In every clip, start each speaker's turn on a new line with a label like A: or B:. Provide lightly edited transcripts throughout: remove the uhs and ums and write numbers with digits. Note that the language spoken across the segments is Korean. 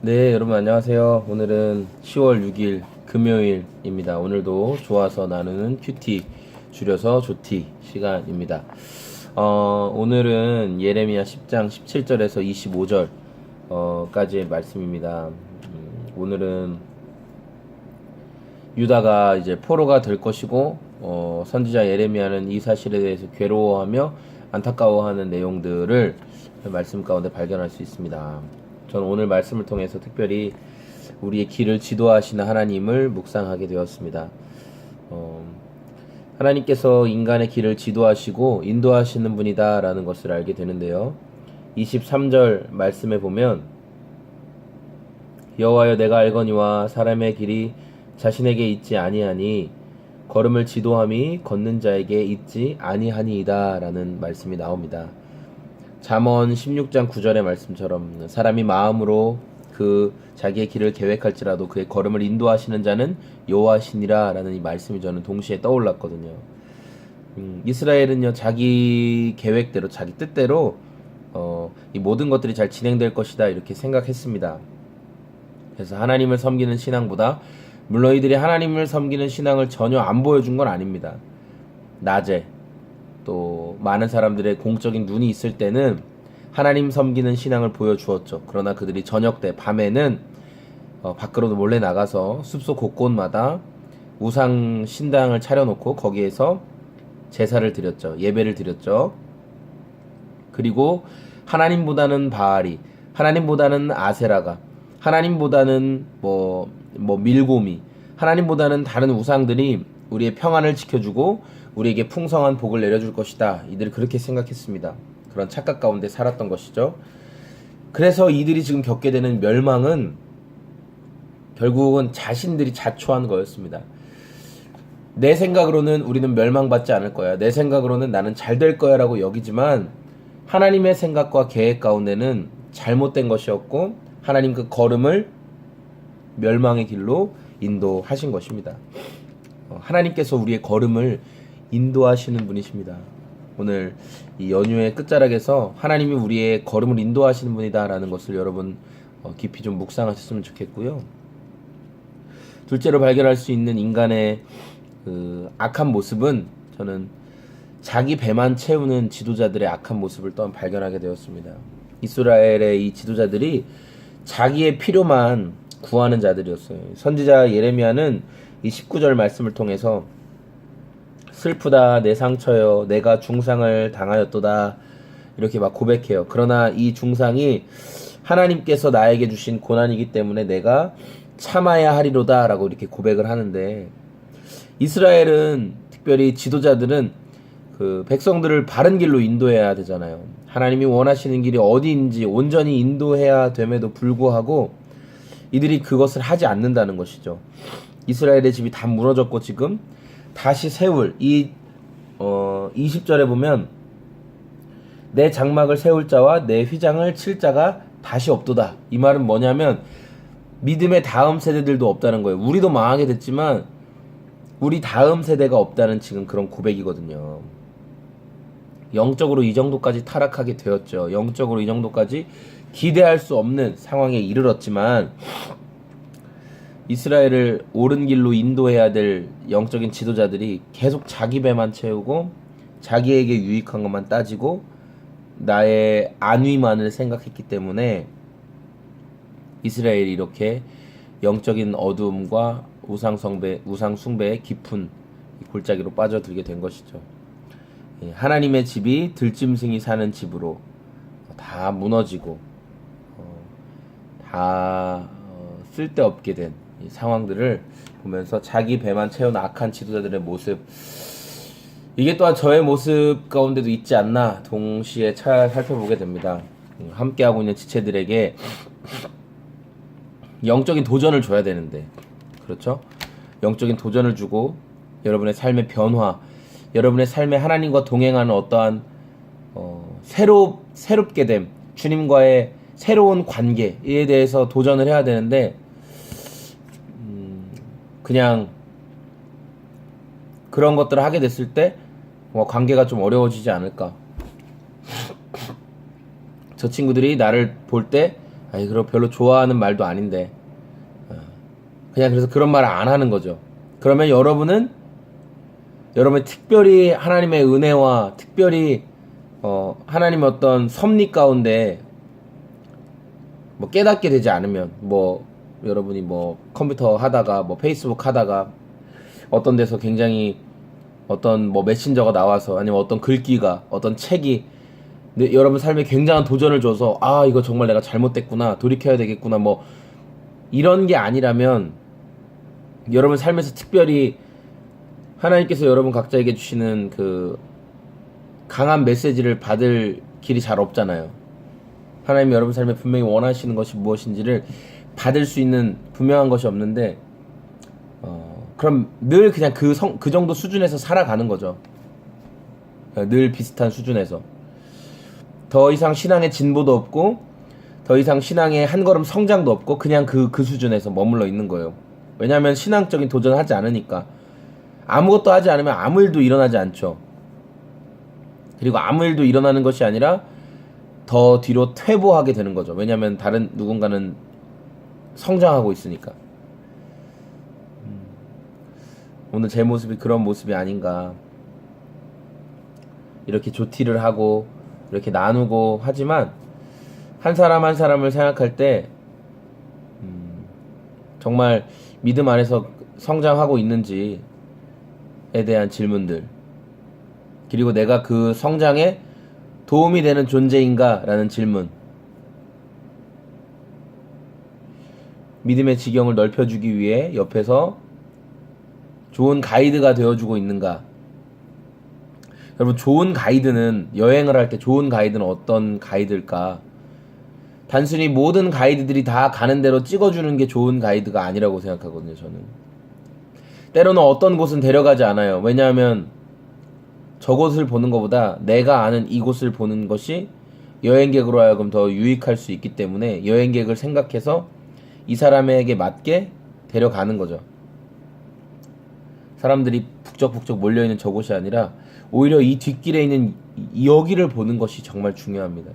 A: 네, 여러분 안녕하세요. 오늘은 10월 6일 금요일입니다. 오늘도 좋아서 나누는 큐티, 줄여서 조티 시간입니다. 오늘은 예레미야 10장 17절에서 25절 까지의 말씀입니다. 오늘은 유다가 이제 포로가 될 것이고 선지자 예레미야는 이 사실에 대해서 괴로워하며 안타까워하는 내용들을 말씀 가운데 발견할 수 있습니다. 저는 오늘 말씀을 통해서 특별히 우리의 길을 지도하시는 하나님을 묵상하게 되었습니다. 하나님께서 인간의 길을 지도하시고 인도하시는 분이다 라는 것을 알게 되는데요. 23절 말씀에 보면 여호와여 내가 알거니와 사람의 길이 자신에게 있지 아니하니 걸음을 지도함이 걷는 자에게 있지 아니하니이다 라는 말씀이 나옵니다. 잠언 16장 9절의 말씀처럼 사람이 마음으로 자기의 길을 계획할지라도 그의 걸음을 인도하시는 자는 여호와시니라 라는 이 말씀이 저는 동시에 떠올랐거든요. 이스라엘은요 자기 계획대로 자기 뜻대로 이 모든 것들이 잘 진행될 것이다 이렇게 생각했습니다. 그래서 하나님을 섬기는 신앙보다 물론 이들이 하나님을 섬기는 신앙을 전혀 안 보여준 건 아닙니다. 낮에 또 많은 사람들의 공적인 눈이 있을 때는 하나님 섬기는 신앙을 보여주었죠. 그러나 그들이 저녁 때 밤에는 밖으로도 몰래 나가서 숲속 곳곳마다 우상 신당을 차려놓고 거기에서 제사를 드렸죠. 예배를 드렸죠. 그리고 하나님보다는 바알이, 하나님보다는 아세라가, 하나님보다는 밀고미, 하나님보다는 다른 우상들이 우리의 평안을 지켜주고 우리에게 풍성한 복을 내려줄 것이다. 이들이 그렇게 생각했습니다. 그런 착각 가운데 살았던 것이죠. 그래서 이들이 지금 겪게 되는 멸망은 결국은 자신들이 자초한 거였습니다. 내 생각으로는 우리는 멸망받지 않을 거야. 내 생각으로는 나는 잘 될 거야 라고 여기지만 하나님의 생각과 계획 가운데는 잘못된 것이었고 하나님 그 걸음을 멸망의 길로 인도하신 것입니다. 하나님께서 우리의 걸음을 인도하시는 분이십니다. 오늘 이 연휴의 끝자락에서 하나님이 우리의 걸음을 인도하시는 분이다 라는 것을 여러분 깊이 좀 묵상하셨으면 좋겠고요. 둘째로 발견할 수 있는 인간의 악한 모습은 저는 자기 배만 채우는 지도자들의 악한 모습을 또한 발견하게 되었습니다. 이스라엘의 이 지도자들이 자기의 필요만 구하는 자들이었어요. 선지자 예레미야는 이 19절 말씀을 통해서 슬프다 내 상처여 내가 중상을 당하였도다 이렇게 막 고백해요. 그러나 이 중상이 하나님께서 나에게 주신 고난이기 때문에 내가 참아야 하리로다 라고 이렇게 고백을 하는데 이스라엘은 특별히 지도자들은 그 백성들을 바른 길로 인도해야 되잖아요. 하나님이 원하시는 길이 어디인지 온전히 인도해야 됨에도 불구하고 이들이 그것을 하지 않는다는 것이죠. 이스라엘의 집이 다 무너졌고 지금 다시 세울 20절에 보면 내 장막을 세울 자와 내 휘장을 칠 자가 다시 없도다. 이 말은 뭐냐면 믿음의 다음 세대들도 없다는 거예요. 우리도 망하게 됐지만 우리 다음 세대가 없다는 지금 그런 고백이거든요. 영적으로 이 정도까지 타락하게 되었죠. 영적으로 이 정도까지 기대할 수 없는 상황에 이르렀지만 이스라엘을 옳은 길로 인도해야 될 영적인 지도자들이 계속 자기 배만 채우고 자기에게 유익한 것만 따지고 나의 안위만을 생각했기 때문에 이스라엘이 이렇게 영적인 어두움과 우상숭배의 깊은 골짜기로 빠져들게 된 것이죠. 하나님의 집이 들짐승이 사는 집으로 다 무너지고 다 쓸데없게 된 이 상황들을 보면서 자기 배만 채운 악한 지도자들의 모습, 이게 또한 저의 모습 가운데도 있지 않나 동시에 살펴보게 됩니다. 함께하고 있는 지체들에게 영적인 도전을 줘야 되는데, 그렇죠? 영적인 도전을 주고 여러분의 삶의 변화, 여러분의 삶에 하나님과 동행하는 어떠한 새롭게 됨, 주님과의 새로운 관계에 대해서 도전을 해야 되는데 그냥 그런 것들을 하게 됐을 때 관계가 좀 어려워지지 않을까. 저 친구들이 나를 볼 때 아니 그럼 별로 좋아하는 말도 아닌데 그냥 그래서 그런 말을 안 하는 거죠. 그러면 여러분은 특별히 하나님의 은혜와 특별히 하나님의 어떤 섭리 가운데 뭐 깨닫게 되지 않으면 뭐 여러분이 뭐 컴퓨터 하다가 뭐 페이스북 하다가 어떤 데서 굉장히 어떤 뭐 메신저가 나와서 아니면 어떤 글귀가 어떤 책이 여러분 삶에 굉장한 도전을 줘서 아 이거 정말 내가 잘못됐구나 돌이켜야 되겠구나 뭐 이런 게 아니라면 여러분 삶에서 특별히 하나님께서 여러분 각자에게 주시는 그 강한 메시지를 받을 길이 잘 없잖아요. 하나님이 여러분 삶에 분명히 원하시는 것이 무엇인지를 받을 수 있는 분명한 것이 없는데 그럼 늘 그냥 그 정도 수준에서 살아가는 거죠. 늘 비슷한 수준에서 더 이상 신앙의 진보도 없고 더 이상 신앙의 한 걸음 성장도 없고 그냥 그 수준에서 머물러 있는 거예요. 왜냐하면 신앙적인 도전을 하지 않으니까. 아무것도 하지 않으면 아무 일도 일어나지 않죠. 그리고 아무 일도 일어나는 것이 아니라 더 뒤로 퇴보하게 되는 거죠. 왜냐하면 다른 누군가는 성장하고 있으니까. 오늘 제 모습이 그런 모습이 아닌가. 이렇게 조티를 하고 이렇게 나누고 하지만 한 사람 한 사람을 생각할 때 정말 믿음 안에서 성장하고 있는지에 대한 질문들, 그리고 내가 그 성장에 도움이 되는 존재인가 라는 질문, 믿음의 지경을 넓혀주기 위해 옆에서 좋은 가이드가 되어주고 있는가. 여러분, 좋은 가이드는, 여행을 할 때 좋은 가이드는 어떤 가이드일까? 단순히 모든 가이드들이 다 가는 대로 찍어주는 게 좋은 가이드가 아니라고 생각하거든요, 저는. 때로는 어떤 곳은 데려가지 않아요. 왜냐하면 저곳을 보는 것보다 내가 아는 이곳을 보는 것이 여행객으로 하여금 더 유익할 수 있기 때문에 여행객을 생각해서 이 사람에게 맞게 데려가는 거죠. 사람들이 북적북적 몰려있는 저곳이 아니라 오히려 이 뒷길에 있는 여기를 보는 것이 정말 중요합니다.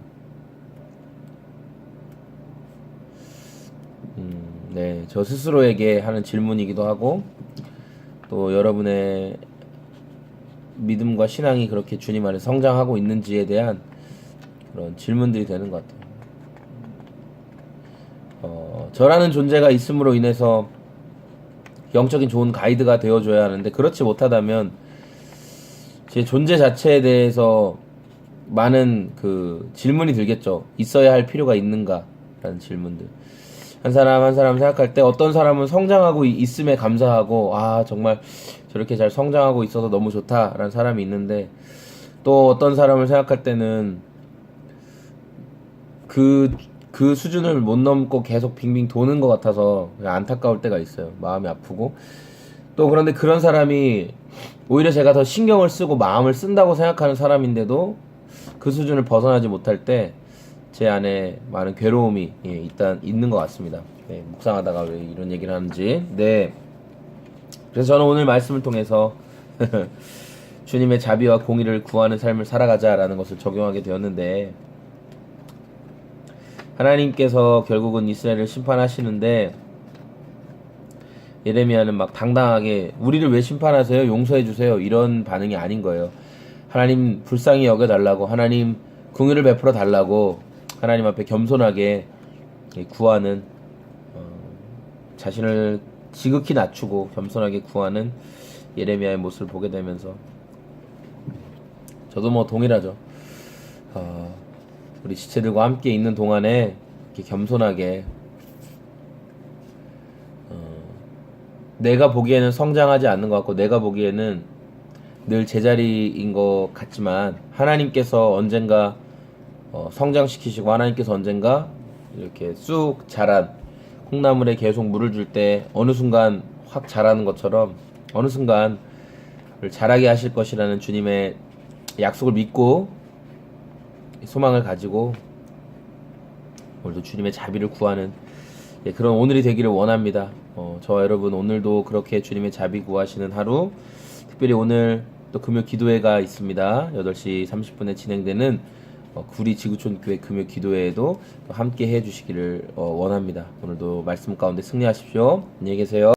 A: 네, 저 스스로에게 하는 질문이기도 하고 또 여러분의 믿음과 신앙이 그렇게 주님 안에 성장하고 있는지에 대한 그런 질문들이 되는 것 같아요. 저라는 존재가 있음으로 인해서 영적인 좋은 가이드가 되어줘야 하는데 그렇지 못하다면 제 존재 자체에 대해서 많은 그 질문이 들겠죠. 있어야 할 필요가 있는가 라는 질문들. 한 사람 한 사람 생각할 때 어떤 사람은 성장하고 있음에 감사하고 아 정말 저렇게 잘 성장하고 있어서 너무 좋다 라는 사람이 있는데 또 어떤 사람을 생각할 때는 그 수준을 못 넘고 계속 빙빙 도는 것 같아서 안타까울 때가 있어요. 마음이 아프고 또 그런데 그런 사람이 오히려 제가 더 신경을 쓰고 마음을 쓴다고 생각하는 사람인데도 그 수준을 벗어나지 못할 때 제 안에 많은 괴로움이 일단 있는 것 같습니다. 네, 묵상하다가 왜 이런 얘기를 하는지. 네. 그래서 저는 오늘 말씀을 통해서 주님의 자비와 공의를 구하는 삶을 살아가자라는 것을 적용하게 되었는데 하나님께서 결국은 이스라엘을 심판하시는데 예레미야는 막 당당하게 우리를 왜 심판하세요? 용서해주세요. 이런 반응이 아닌 거예요. 하나님 불쌍히 여겨달라고, 하나님 긍휼을 베풀어 달라고 하나님 앞에 겸손하게 구하는 자신을 지극히 낮추고 겸손하게 구하는 예레미야의 모습을 보게 되면서 저도 뭐 동일하죠. 우리 지체들과 함께 있는 동안에 이렇게 겸손하게 내가 보기에는 성장하지 않는 것 같고 내가 보기에는 늘 제자리인 것 같지만 하나님께서 언젠가 성장시키시고 하나님께서 언젠가 이렇게 쑥 자란 콩나물에 계속 물을 줄 때 어느 순간 확 자라는 것처럼 어느 순간 자라게 하실 것이라는 주님의 약속을 믿고 소망을 가지고 오늘도 주님의 자비를 구하는 그런 오늘이 되기를 원합니다. 저와 여러분 오늘도 그렇게 주님의 자비 구하시는 하루, 특별히 오늘 또 금요 기도회가 있습니다. 8시 30분에 진행되는 구리 지구촌 교회 금요 기도회에도 또 함께 해주시기를 원합니다. 오늘도 말씀 가운데 승리하십시오. 안녕히 계세요.